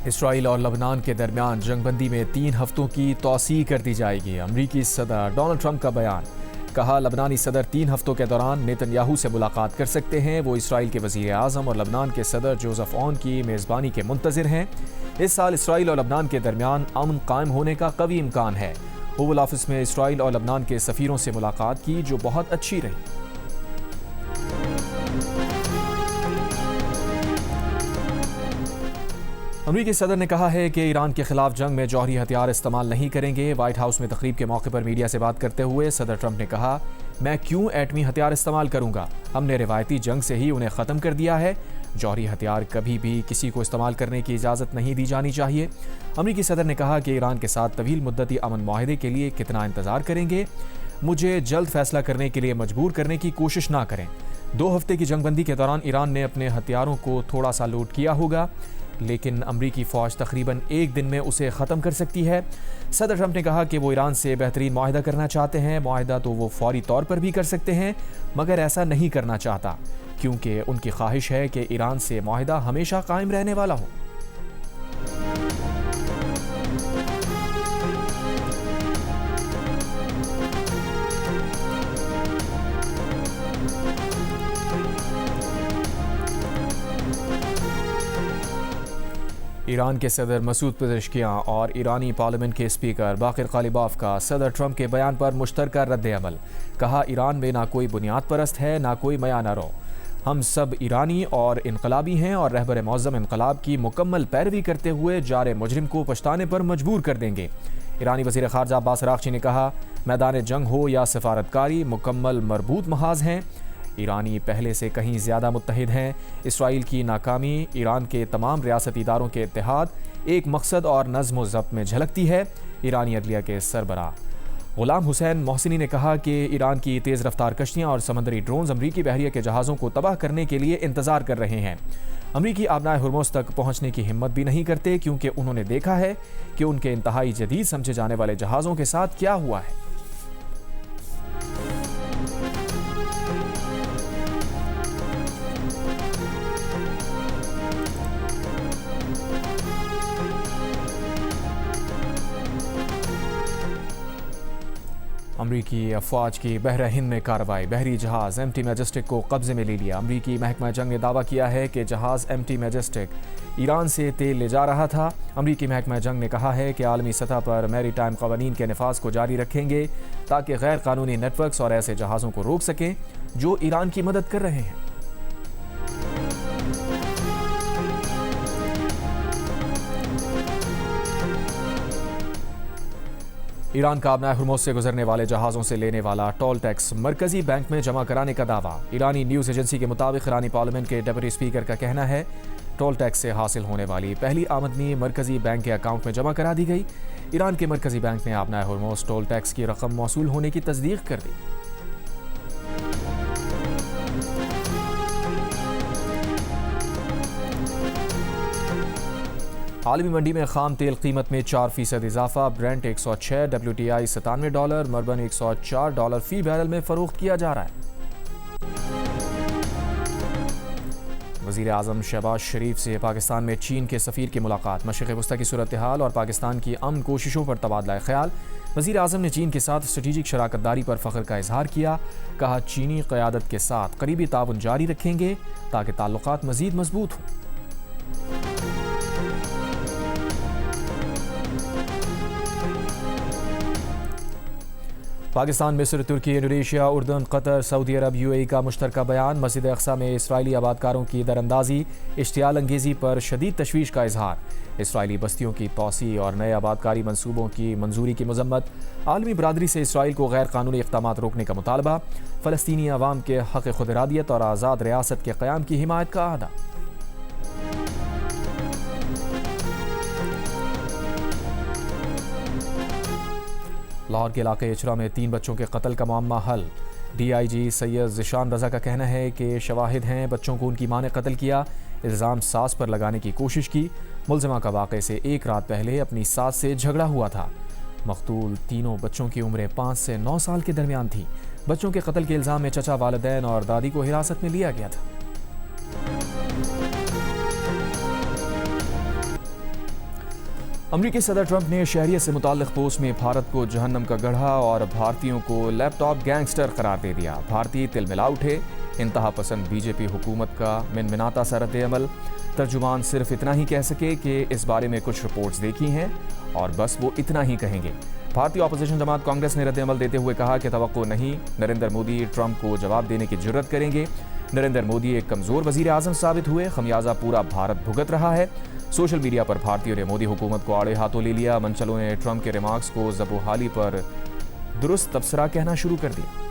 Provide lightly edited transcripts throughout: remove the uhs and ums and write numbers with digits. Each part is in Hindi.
इसराइल और लबनान के दरमियान जंगबंदी में 3 हफ्तों की तौसीह कर दी जाएगी। अमरीकी सदर डोनाल्ड ट्रंप का बयान। कहा, लबनानी सदर 3 हफ्तों के दौरान नेतन्याहू से मुलाकात कर सकते हैं। वो इसराइल के वजीर आज़म और लबनान के सदर जोसेफ ऑन की मेज़बानी के मुंतज़िर हैं। इस साल इसराइल और लबनान के दरमियान अमन कायम होने का कवी इम्कान है। ओवल ऑफिस में इसराइल और लबनान के सफ़ीरों से मुलाकात की, जो बहुत अच्छी रही। अमरीकी सदर ने कहा है कि ईरान के खिलाफ जंग में जौहरी हथियार इस्तेमाल नहीं करेंगे। व्हाइट हाउस में तकरीब के मौके पर मीडिया से बात करते हुए सदर ट्रंप ने कहा, मैं क्यों एटमी हथियार इस्तेमाल करूंगा? हमने रिवायती जंग से ही उन्हें ख़त्म कर दिया है। जौहरी हथियार कभी भी किसी को इस्तेमाल करने की इजाज़त नहीं दी जानी चाहिए। अमरीकी सदर ने कहा कि ईरान के साथ तवील मुद्दती अमन माहिदे के लिए कितना इंतज़ार करेंगे। मुझे जल्द फैसला करने के लिए मजबूर करने की कोशिश ना करें। 2 हफ्ते की जंगबंदी के दौरान ईरान ने अपने हथियारों को थोड़ा सा लूट किया होगा, लेकिन अमरीकी फ़ौज तकरीबन 1 दिन में उसे ख़त्म कर सकती है। सदर ट्रंप ने कहा कि वो ईरान से बेहतरीन माहिदा करना चाहते हैं। माहिदा तो वो फौरी तौर पर भी कर सकते हैं, मगर ऐसा नहीं करना चाहता, क्योंकि उनकी ख्वाहिश है कि ईरान से माहिदा हमेशा कायम रहने वाला हो। ईरान के सदर मसूद पेज़ेश्कियां और ईरानी पार्लियामेंट के स्पीकर बाकिर कालिबाफ का सदर ट्रंप के बयान पर मुश्तरका रद्द-ए-अमल। कहा, ईरान में ना कोई बुनियाद परस्त है, ना कोई मयानारो। हम सब ईरानी और इनकलाबी हैं और रहबर मौज़म इनकलाब की मुकम्मल पैरवी करते हुए जारे मुजरिम को पछताने पर मजबूर कर देंगे। ईरानी वज़ीर ख़ारजा अब्बास अराग़ची ने कहा, मैदान जंग हो या सफारतकारी, मुकम्मल मरबूत महाज हैं। ईरानी पहले से कहीं ज़्यादा मुत्तहिद हैं। इसराइल की नाकामी ईरान के तमाम रियासती इदारों के इत्तेहाद, एक मकसद और नज़्म व ज़ब्त में झलकती है। ईरानी अदलिया के सरबराह गुलाम हुसैन मोहसिनी ने कहा कि ईरान की तेज़ रफ्तार कश्तियाँ और समंदरी ड्रोन्स अमरीकी बहरिया के जहाज़ों को तबाह करने के लिए इंतज़ार कर रहे हैं। अमरीकी आबनाए हुर्मुज़ तक पहुँचने की हिम्मत भी नहीं करते, क्योंकि उन्होंने देखा है कि उनके इंतहाई जदीद समझे जाने वाले जहाज़ों के साथ क्या हुआ है। अमरीकी अफवाज की बहरा हिंद में कार्रवाई। बहरी जहाज़ एमटी मैजेस्टिक को कब्जे में ले लिया। अमरीकी महकमा जंग ने दावा किया है कि जहाज़ एमटी मैजेस्टिक ईरान से तेल ले जा रहा था। अमरीकी महकमा जंग ने कहा है कि आलमी सतह पर मैरीटाइम क़वानीन के नफाज को जारी रखेंगे, ताकि गैर कानूनी नेटवर्क्स और ऐसे जहाज़ों को रोक सकें जो ईरान की मदद कर रहे हैं। ईरान का आबनाए हुर्मुज़ से गुजरने वाले जहाज़ों से लेने वाला टोल टैक्स मरकजी बैंक में जमा कराने का दावा। ईरानी न्यूज़ एजेंसी के मुताबिक ईरानी पार्लियामेंट के डिप्टी स्पीकर का कहना है, टोल टैक्स से हासिल होने वाली पहली आमदनी मरकजी बैंक के अकाउंट में जमा करा दी गई। ईरान के मरकजी बैंक ने आबनाए हुर्मुज़ टोल टैक्स की रकम मौसूल होने की तस्दीक कर दी। आलमी मंडी में खाम तेल कीमत में 4% इजाफा। ब्रेंट 106, WTI $97, मरबन $104 फी बैरल में फरोख्त किया जा रहा है। वज़ीर आज़म शहबाज शरीफ से पाकिस्तान में चीन के सफ़ीर की मुलाकात। मशरिक़ वस्ता की सूरत हाल और पाकिस्तान की अमन कोशिशों पर तबादला ख्याल। वज़ीर आज़म ने चीन के साथ स्ट्रेटेजिक शराकतदारी पर फ़ख्र का इजहार किया। कहा, चीनी क़यादत के साथ करीबी ताउन जारी रखेंगे ताकि ताल्लुकात मज़ीद मजबूत हों। पाकिस्तान, मिस्र, तुर्की, इंडोनेशिया, उर्दन, कतर, सऊदी अरब, UAE का मुश्तरका बयान। मस्जिद अक़सा में इसराइली आबादकारों की दरअंदाजी, इश्तियाल अंगेज़ी पर शदीद तशवीश का इजहार। इसराइली बस्तियों की तौसी और नए आबादकारी मनसूबों की मंजूरी की मजम्मत। आलमी बरादरी से इसराइल को गैर कानूनी इक़दामात रोकने का मुतालबा। फ़लस्तीनी अवाम के हक़ खुदरादियत और आज़ाद रियासत के क़याम की हिमायत का अहदा। लाहौर के इलाके इचरा में 3 बच्चों के कत्ल का मामला हल। DIG सैयद ज़िशान रज़ा का कहना है कि शवाहिद हैं, बच्चों को उनकी मां ने कत्ल किया। इल्ज़ाम सास पर लगाने की कोशिश की। मुलज़िमा का वाक़े से 1 रात पहले अपनी सास से झगड़ा हुआ था। मक़तूल तीनों बच्चों की उम्रें 5 से 9 साल के दरमियान थी। बच्चों के कत्ल के इल्ज़ाम में चचा, वालिदैन और दादी को हिरासत में लिया गया था। अमरीकी सदर ट्रंप ने शहरियत से मुताल्लिक पोस्ट में भारत को जहन्नम का गढ़ा और भारतीयों को लैपटॉप गैंगस्टर करार दे दिया। भारतीय तिलमिला उठे, इंतहा पसंद बीजेपी हुकूमत का मिनमिनाता सा रद्द-ए-अमल। तर्जुमान सिर्फ इतना ही कह सके कि इस बारे में कुछ रिपोर्ट्स देखी हैं और बस वो इतना ही कहेंगे। भारतीय ऑपोजिशन जमात कांग्रेस ने रद्द-ए-अमल देते हुए कहा कि तवक्को नहीं, नरेंद्र मोदी ट्रंप को जवाब देने की जुर्रत करेंगे। नरेंद्र मोदी एक कमजोर वजीर आजम साबित हुए, खमियाजा पूरा भारत भुगत रहा है। सोशल मीडिया पर भारतीयों ने मोदी हुकूमत को आड़े हाथों ले लिया। मनचलों ने ट्रंप के रिमार्क्स को ज़बोहाली पर दुरुस्त तबसरा कहना शुरू कर दिया।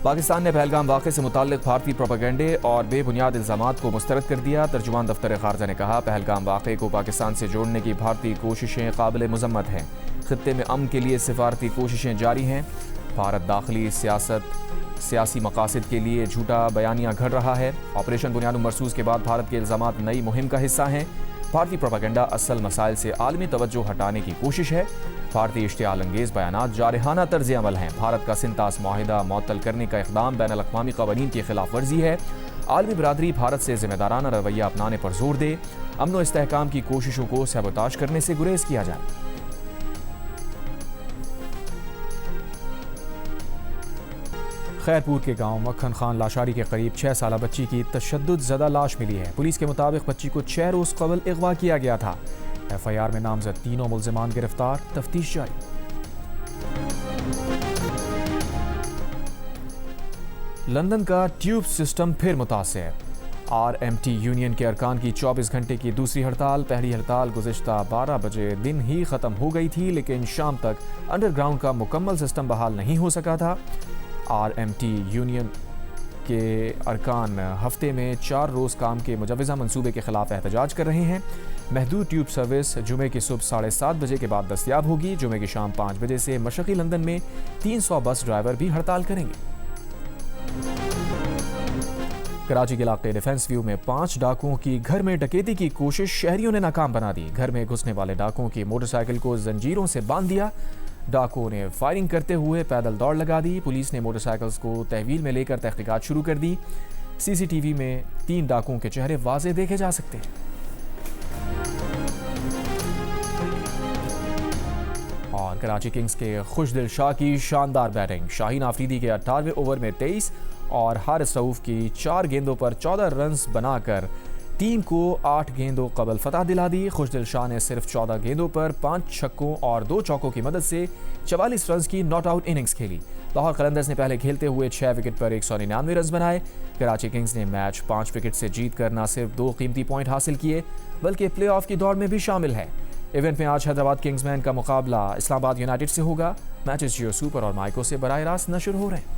पाकिस्तान ने पहलगाम वाक़े से मुताल्लिक भारतीय प्रोपेगेंडे और बेबुनियाद इल्ज़ामात को मुस्तरद कर दिया। तर्जुमान दफ्तर खारजा ने कहा, पहलगाम वाक़े को पाकिस्तान से जोड़ने की भारतीय कोशिशें काबिल मुज़म्मत हैं। खित्ते में अमन के लिए सिफारती कोशिशें जारी हैं। भारत दाखिली सियासी मकासद के लिए झूठा बयानिया घड़ रहा है। ऑपरेशन बुनियादुल मरसूस के बाद भारत के इल्ज़ामात नई मुहिम का हिस्सा हैं। भारतीय प्रोपेगेंडा असल मसाइल से आलमी तवज्जो हटाने की कोशिश है। भारतीय इश्तियाल अंगेज़ बयानात जारहाना तर्ज अमल हैं। भारत का सिंतास माहिदा मुअत्तल करने का इक़दाम बैनुल अक़वामी क़वानीन की खिलाफ वर्जी है। आलमी बरादरी भारत से ज़िम्मेदाराना रवैया अपनाने पर जोर दे। अमन व इस्तेहकाम की कोशिशों को सबोताज करने से गुरेज किया जाए। खैरपुर के गांव मक्खन खान लाशारी के करीब 6 साला बच्ची की तशद्दुद ज़दा लाश मिली है। पुलिस के मुताबिक बच्ची को 6 रोज़ कबल अगवा किया गया था। FIR में नामजद तीनों मुल्ज़िमान गिरफ्तार, तफ्तीश जारी। लंदन का ट्यूब सिस्टम फिर मुतासिर। RMT यूनियन के अरकान की 24 घंटे की दूसरी हड़ताल। पहली हड़ताल गुज़िश्ता 12 बजे दिन ही ख़त्म हो गई थी, लेकिन शाम तक अंडरग्राउंड का मुकम्मल सिस्टम बहाल नहीं हो सका था। RMT यूनियन के अरकान हफ्ते में 4 रोज़ काम के मुजवज़ा मंसूबे के खिलाफ एहतजाज कर रहे हैं। महदूद ट्यूब सर्विस जुमे की सुबह 7:30 बजे के बाद दस्तयाब होगी। जुमे की शाम 5 बजे से मशरक़ी लंदन में 300 बस ड्राइवर भी हड़ताल करेंगे। कराची के इलाके डिफेंस व्यू में 5 डाकुओं की घर में डकैती की कोशिश शहरियों ने नाकाम बना दी। घर में घुसने वाले डाकुओं की मोटरसाइकिल को जंजीरों से बांध दिया। डाकुओं ने फायरिंग करते हुए पैदल दौड़ लगा दी। पुलिस ने मोटरसाइकिल्स को तहवील में लेकर तहकीकात शुरू कर दी। CCTV में 3 डाकुओं के चेहरे वाज़े देखे जा सकते हैं। और कराची किंग्स के खुशदिल शाह की शानदार बैटिंग। शाहीन आफरीदी के 18वें ओवर में 23 और हारिस रऊफ की 4 गेंदों पर 14 रन्स बनाकर टीम को 8 गेंदों कबल फतह दिला दी। खुशदिल शाह ने सिर्फ 14 गेंदों पर 5 छक्कों और 2 चौकों की मदद से 44 रन्स की नॉट आउट इनिंग्स खेली। लाहौर कलंदर्स ने पहले खेलते हुए 6 विकेट पर 199 रन्स बनाए। कराची किंग्स ने मैच 5 विकेट से जीत कर न सिर्फ 2 कीमती पॉइंट हासिल किए, बल्कि प्लेऑफ की दौड़ में भी शामिल है। इवेंट में आज हैदराबाद किंग्समैन का मुकाबला इस्लामाबाद यूनाइटेड से होगा। मैचेस जियो सुपर और माइको से बराह रास्त नशर हो रहे हैं।